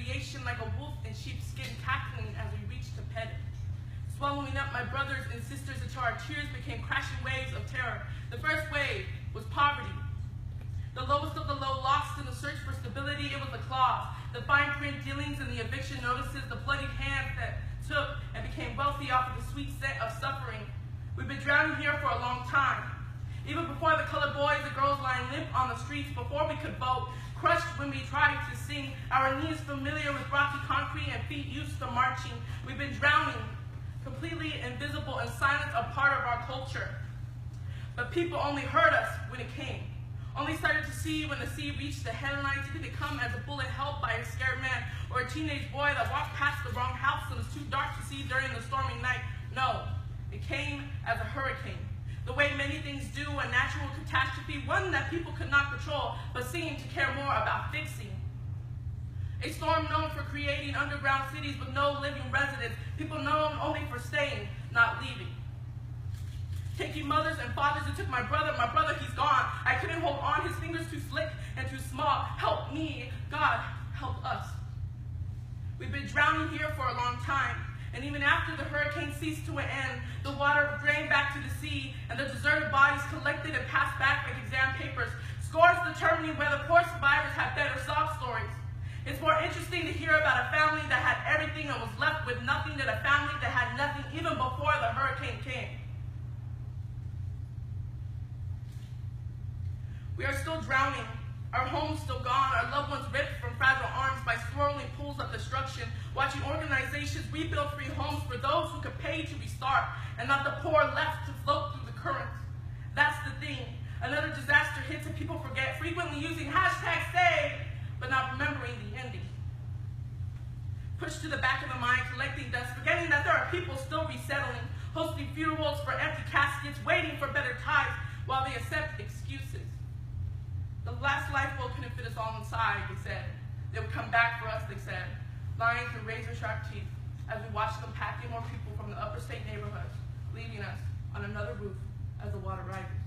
radiation like a wolf in sheepskin, cackling as we reached to pet it. Swallowing up my brothers and sisters until our tears became crashing waves of terror. The first wave was poverty. The lowest of the low, lost in the search for stability, it was the clause, the fine print dealings and the eviction notices, the bloodied hands that took and became wealthy off of the sweet scent of suffering. We've been drowning here for a long time. Even before the colored boys and girls lying limp on the streets, before we could vote, crushed when we tried to sing, our knees familiar with rocky concrete and feet used to marching. We've been drowning, completely invisible and silent, a part of our culture. But people only heard us when it came. Only started to see when the sea reached the headlines. Did it come as a bullet held by a scared man or a teenage boy that walked past the wrong house and was too dark to see during the stormy night? No, it came as a hurricane. The way many things do, a natural catastrophe, one that people could not control, but seemed to care more about fixing. A storm known for creating underground cities with no living residents, people known only for staying, not leaving. Taking mothers and fathers, it took my brother, he's gone. I couldn't hold on, his fingers too slick and too small. Help me, God, help us. We've been drowning here for a long time, and even after the hurricane ceased to an end, the water drained back to the sea, and the deserted bodies collected and passed back like exam papers, scores determining whether poor survivors have better sob stories. It's more interesting to hear about a family that had everything and was left with nothing than a family that had nothing even before the hurricane came. We are still drowning, our homes still gone, our loved ones ripped from fragile arms by swirling pools of destruction, watching organizations rebuild free homes for those who could pay to restart, and not the poor left to float through the currents. That's the thing. Another disaster hits and people forget, frequently using #save, but not remembering the ending. Pushed to the back of the mind, collecting dust, forgetting that there are people still resettling, hosting funerals for empty caskets, waiting for better times while they accept excuses. The last lifeboat couldn't fit us all inside, they said. They would come back for us, they said, lying through razor-sharp teeth as we watched them packing more people from the upper state neighborhoods, leaving us on another roof as the water rises.